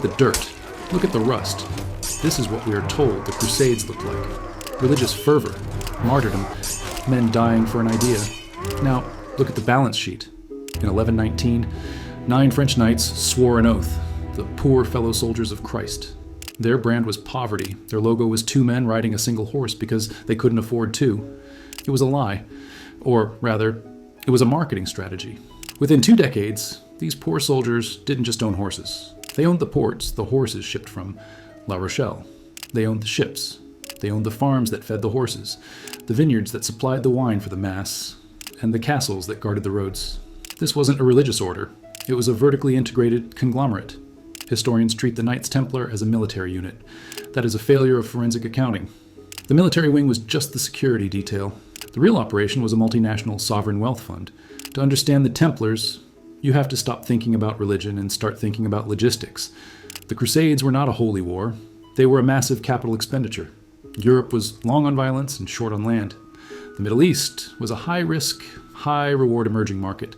the dirt. Look at the rust. This is what we are told the Crusades looked like. Religious fervor, martyrdom, men dying for an idea. Now, look at the balance sheet. In 1119, 9 French knights swore an oath, the poor fellow soldiers of Christ. Their brand was poverty. Their logo was 2 men riding a single horse because they couldn't afford 2. It was a lie. Or, rather, it was a marketing strategy. Within 2 decades, these poor soldiers didn't just own horses. They owned the ports the horses shipped from La Rochelle. They owned the ships. They owned the farms that fed the horses, the vineyards that supplied the wine for the mass, and the castles that guarded the roads. This wasn't a religious order. It was a vertically integrated conglomerate. Historians treat the Knights Templar as a military unit. That is a failure of forensic accounting. The military wing was just the security detail. The real operation was a multinational sovereign wealth fund. To understand the Templars, you have to stop thinking about religion and start thinking about logistics. The Crusades were not a holy war. They were a massive capital expenditure. Europe was long on violence and short on land. The Middle East was a high-risk, high-reward emerging market.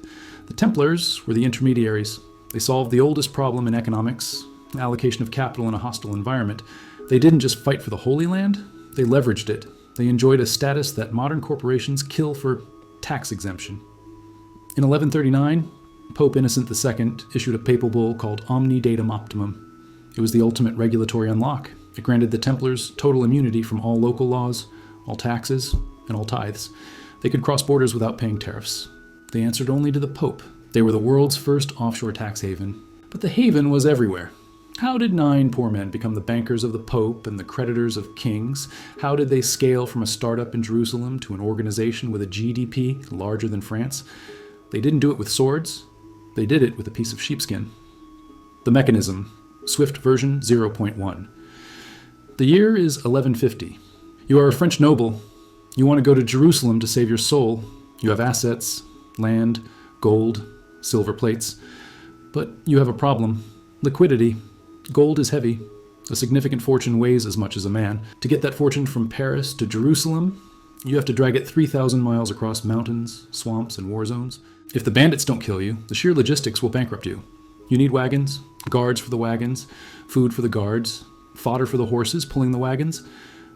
The Templars were the intermediaries. They solved the oldest problem in economics, allocation of capital in a hostile environment. They didn't just fight for the Holy Land, they leveraged it. They enjoyed a status that modern corporations kill for tax exemption. In 1139, Pope Innocent II issued a papal bull called Omne Datum Optimum. It was the ultimate regulatory unlock. It granted the Templars total immunity from all local laws, all taxes, and all tithes. They could cross borders without paying tariffs. They answered only to the Pope. They were the world's first offshore tax haven. But the haven was everywhere. How did 9 poor men become the bankers of the Pope and the creditors of kings? How did they scale from a startup in Jerusalem to an organization with a GDP larger than France? They didn't do it with swords. They did it with a piece of sheepskin. The mechanism, Swift version 0.1. The year is 1150. You are a French noble. You want to go to Jerusalem to save your soul. You have assets, land, gold, silver plates. But you have a problem. Liquidity. Gold is heavy. A significant fortune weighs as much as a man. To get that fortune from Paris to Jerusalem, you have to drag it 3,000 miles across mountains, swamps, and war zones. If the bandits don't kill you, the sheer logistics will bankrupt you. You need wagons, guards for the wagons, food for the guards, fodder for the horses pulling the wagons.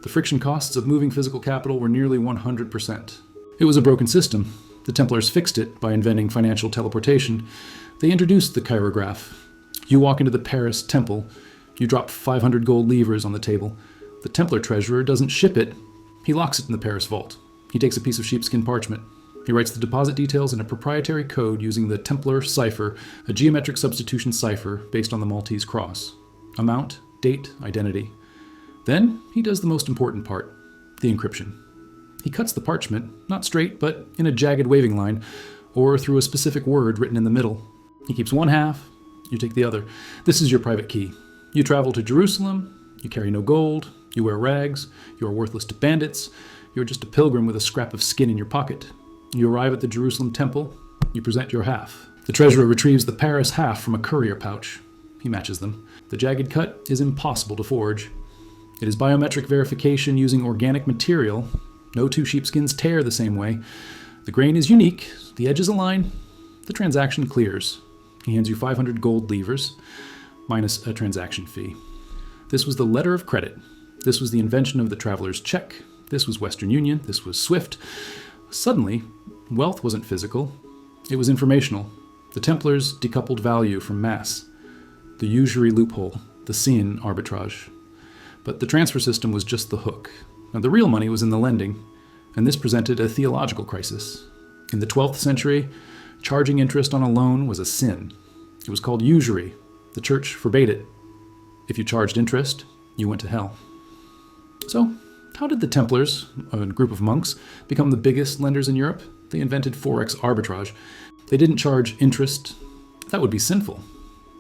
The friction costs of moving physical capital were nearly 100%. It was a broken system. The Templars fixed it by inventing financial teleportation. They introduced the chirograph. You walk into the Paris temple, you drop 500 gold livres on the table. The Templar treasurer doesn't ship it. He locks it in the Paris vault. He takes a piece of sheepskin parchment. He writes the deposit details in a proprietary code using the Templar cipher, a geometric substitution cipher based on the Maltese cross. Amount, date, identity. Then he does the most important part, the encryption. He cuts the parchment, not straight, but in a jagged waving line, or through a specific word written in the middle. He keeps one half, you take the other. This is your private key. You travel to Jerusalem, you carry no gold, you wear rags, you are worthless to bandits, you're just a pilgrim with a scrap of skin in your pocket. You arrive at the Jerusalem temple, you present your half. The treasurer retrieves the Paris half from a courier pouch. He matches them. The jagged cut is impossible to forge. It is biometric verification using organic material. No 2 sheepskins tear the same way. The grain is unique, the edges align. The transaction clears. He hands you 500 gold livres, minus a transaction fee. This was the letter of credit. This was the invention of the traveler's check. This was Western Union. This was SWIFT. Suddenly, wealth wasn't physical. It was informational. The Templars decoupled value from mass. The usury loophole, the sin arbitrage. But the transfer system was just the hook. Now, the real money was in the lending, and this presented a theological crisis. In the 12th century, charging interest on a loan was a sin. It was called usury. The church forbade it. If you charged interest, you went to hell. So, how did the Templars, a group of monks, become the biggest lenders in Europe? They invented forex arbitrage. They didn't charge interest. That would be sinful.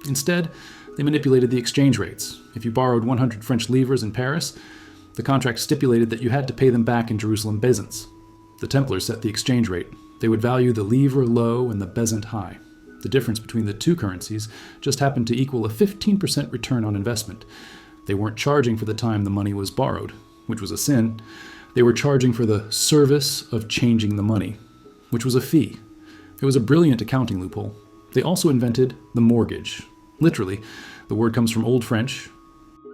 Instead, they manipulated the exchange rates. If you borrowed 100 French livres in Paris, the contract stipulated that you had to pay them back in Jerusalem bezants. The Templars set the exchange rate. They would value the livre low and the bezant high. The difference between the 2 currencies just happened to equal a 15% return on investment. They weren't charging for the time the money was borrowed, which was a sin. They were charging for the service of changing the money, which was a fee. It was a brilliant accounting loophole. They also invented the mortgage. Literally, The word comes from Old French,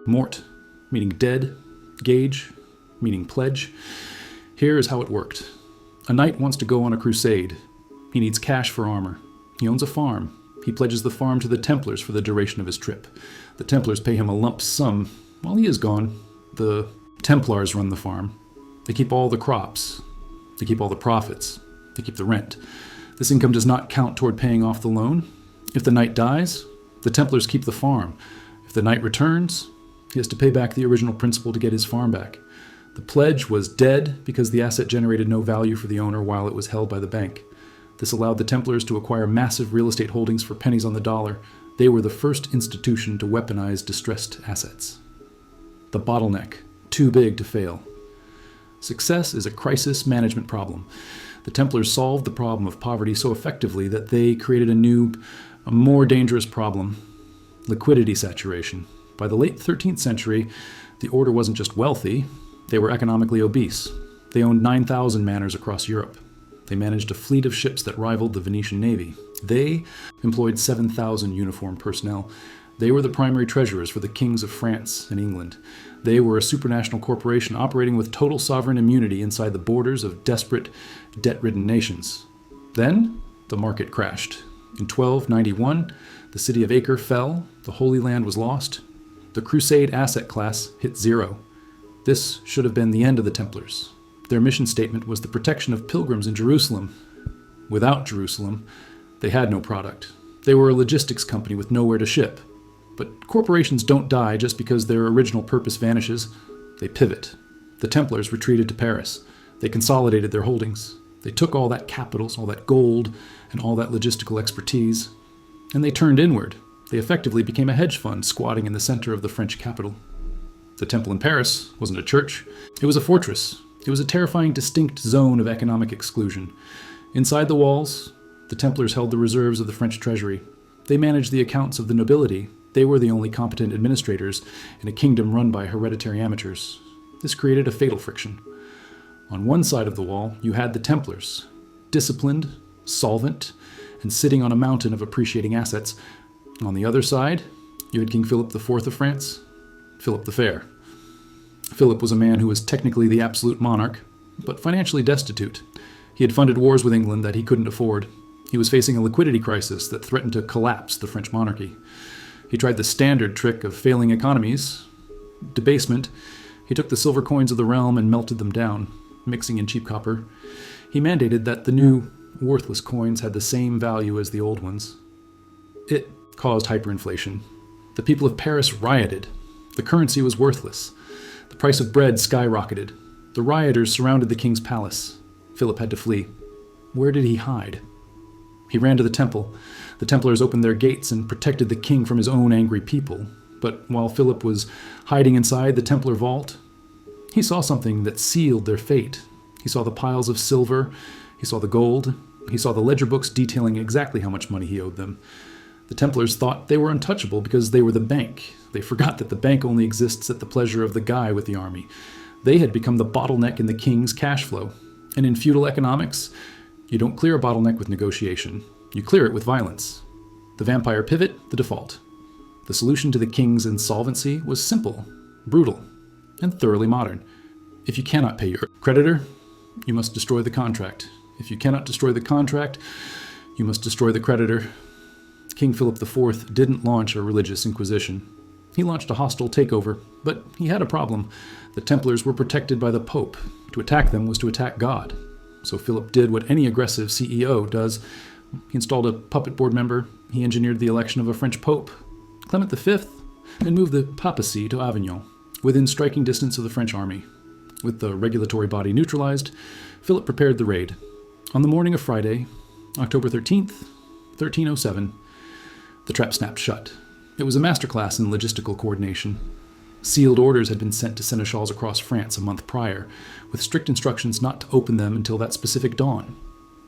mort, meaning dead, gage, meaning pledge. Here is how it worked. A knight wants to go on a crusade. He needs cash for armor. He owns a farm. He pledges the farm to the Templars for the duration of his trip. The Templars pay him a lump sum. While he is gone, the Templars run the farm. They keep all the crops. They keep all the profits. They keep the rent. This income does not count toward paying off the loan. If the knight dies, the Templars keep the farm. If the knight returns, he has to pay back the original principal to get his farm back. The pledge was dead because the asset generated no value for the owner while it was held by the bank. This allowed the Templars to acquire massive real estate holdings for pennies on the dollar. They were the first institution to weaponize distressed assets. The bottleneck, too big to fail. Success is a crisis management problem. The Templars solved the problem of poverty so effectively that they created a more dangerous problem: liquidity saturation. By the late 13th century, the order wasn't just wealthy, they were economically obese. They owned 9,000 manors across Europe. They managed a fleet of ships that rivaled the Venetian navy. They employed 7,000 uniformed personnel. They were the primary treasurers for the kings of France and England. They were a supranational corporation operating with total sovereign immunity inside the borders of desperate, debt-ridden nations. Then, the market crashed. In 1291, the city of Acre fell, the Holy Land was lost, the Crusade asset class hit zero. This should have been the end of the Templars. Their mission statement was the protection of pilgrims in Jerusalem. Without Jerusalem, they had no product. They were a logistics company with nowhere to ship. But corporations don't die just because their original purpose vanishes. They pivot. The Templars retreated to Paris. They consolidated their holdings. They took all that capital, all that gold, and all that logistical expertise, and they turned inward. They effectively became a hedge fund squatting in the center of the French capital. The Temple in Paris wasn't a church. It was a fortress. It was a terrifying, distinct zone of economic exclusion. Inside the walls, the Templars held the reserves of the French treasury. They managed the accounts of the nobility. They were the only competent administrators in a kingdom run by hereditary amateurs. This created a fatal friction. On one side of the wall, you had the Templars, disciplined, solvent, and sitting on a mountain of appreciating assets. On the other side, you had King Philip IV of France, Philip the Fair. Philip was a man who was technically the absolute monarch, but financially destitute. He had funded wars with England that he couldn't afford. He was facing a liquidity crisis that threatened to collapse the French monarchy. He tried the standard trick of failing economies, debasement. He took the silver coins of the realm and melted them down, mixing in cheap copper. He mandated that the new, worthless coins had the same value as the old ones. It caused hyperinflation. The people of Paris rioted. The currency was worthless. The price of bread skyrocketed. The rioters surrounded the king's palace. Philip had to flee. Where did he hide? He ran to the temple. The Templars opened their gates and protected the king from his own angry people. But while Philip was hiding inside the Templar vault, he saw something that sealed their fate. He saw the piles of silver. He saw the gold. He saw the ledger books detailing exactly how much money he owed them. The Templars thought they were untouchable because they were the bank. They forgot that the bank only exists at the pleasure of the guy with the army. They had become the bottleneck in the king's cash flow. And in feudal economics, you don't clear a bottleneck with negotiation. You clear it with violence. The vampire pivot, the default. The solution to the king's insolvency was simple, brutal, and thoroughly modern. If you cannot pay your creditor, you must destroy the contract. If you cannot destroy the contract, you must destroy the creditor. King Philip IV didn't launch a religious inquisition. He launched a hostile takeover, but he had a problem. The Templars were protected by the Pope. To attack them was to attack God. So Philip did what any aggressive CEO does. He installed a puppet board member. He engineered the election of a French Pope, Clement V, and moved the papacy to Avignon, within striking distance of the French army. With the regulatory body neutralized, Philip prepared the raid. On the morning of Friday, October 13th, 1307, the trap snapped shut. It was a masterclass in logistical coordination. Sealed orders had been sent to seneschals across France a month prior, with strict instructions not to open them until that specific dawn.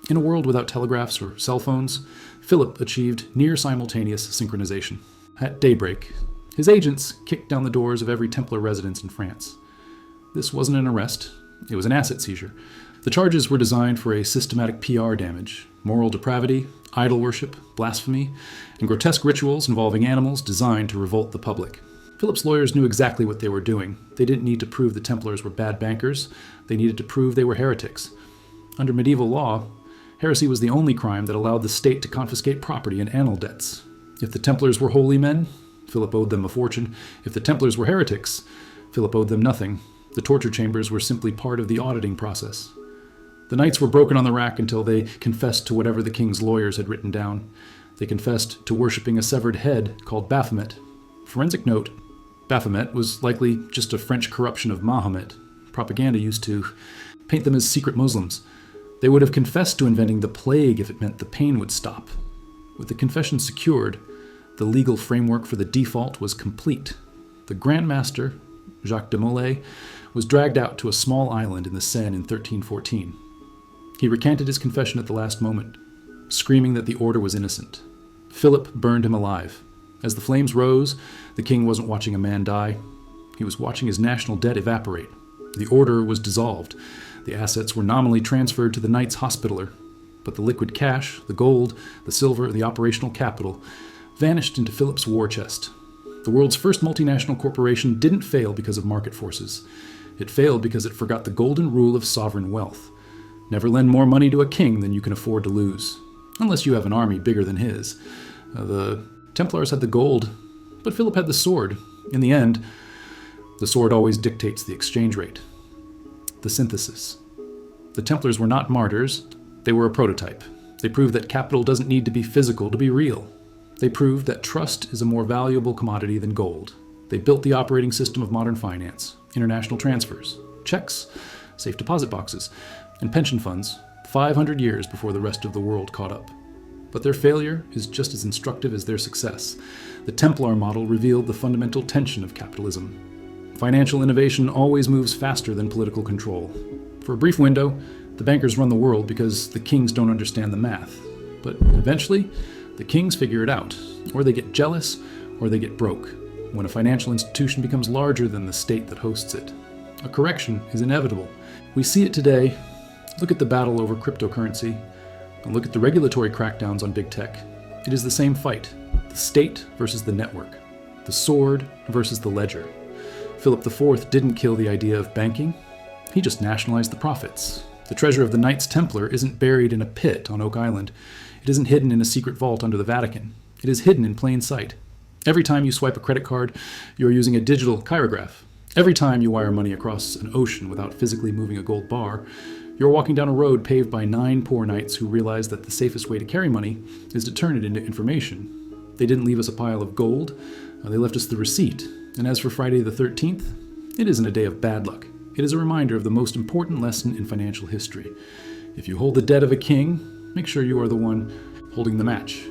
In a world without telegraphs or cell phones, Philip achieved near-simultaneous synchronization. At daybreak, his agents kicked down the doors of every Templar residence in France. This wasn't an arrest, it was an asset seizure. The charges were designed for a systematic PR damage, moral depravity, idol worship, blasphemy, and grotesque rituals involving animals designed to revolt the public. Philip's lawyers knew exactly what they were doing. They didn't need to prove the Templars were bad bankers. They needed to prove they were heretics. Under medieval law, heresy was the only crime that allowed the state to confiscate property and annul debts. If the Templars were holy men, Philip owed them a fortune. If the Templars were heretics, Philip owed them nothing. The torture chambers were simply part of the auditing process. The knights were broken on the rack until they confessed to whatever the king's lawyers had written down. They confessed to worshipping a severed head called Baphomet. Forensic note: Baphomet was likely just a French corruption of Mahomet. Propaganda used to paint them as secret Muslims. They would have confessed to inventing the plague if it meant the pain would stop. With the confession secured, the legal framework for the default was complete. The Grand Master, Jacques de Molay, was dragged out to a small island in the Seine in 1314. He recanted his confession at the last moment, screaming that the order was innocent. Philip burned him alive. As the flames rose, the king wasn't watching a man die. He was watching his national debt evaporate. The order was dissolved. The assets were nominally transferred to the Knights Hospitaller, but the liquid cash, the gold, the silver, the operational capital, vanished into Philip's war chest. The world's first multinational corporation didn't fail because of market forces. It failed because it forgot the golden rule of sovereign wealth. Never lend more money to a king than you can afford to lose, unless you have an army bigger than his. The Templars had the gold, but Philip had the sword. In the end, the sword always dictates the exchange rate. The synthesis. The Templars were not martyrs. They were a prototype. They proved that capital doesn't need to be physical to be real. They proved that trust is a more valuable commodity than gold. They built the operating system of modern finance: international transfers, checks, safe deposit boxes, and pension funds 500 years before the rest of the world caught up. But their failure is just as instructive as their success. The Templar model revealed the fundamental tension of capitalism. Financial innovation always moves faster than political control. For a brief window, the bankers run the world because the kings don't understand the math. But eventually, the kings figure it out, or they get jealous, or they get broke, when a financial institution becomes larger than the state that hosts it. A correction is inevitable. We see it today. Look at the battle over cryptocurrency, and look at the regulatory crackdowns on big tech. It is the same fight: the state versus the network, the sword versus the ledger. Philip IV didn't kill the idea of banking. He just nationalized the profits. The treasure of the Knights Templar isn't buried in a pit on Oak Island. It isn't hidden in a secret vault under the Vatican. It is hidden in plain sight. Every time you swipe a credit card, you're using a digital chirograph. Every time you wire money across an ocean without physically moving a gold bar, you're walking down a road paved by 9 poor knights who realize that the safest way to carry money is to turn it into information. They didn't leave us a pile of gold. They left us the receipt. And as for Friday the 13th, it isn't a day of bad luck. It is a reminder of the most important lesson in financial history. If you hold the debt of a king, make sure you are the one holding the match.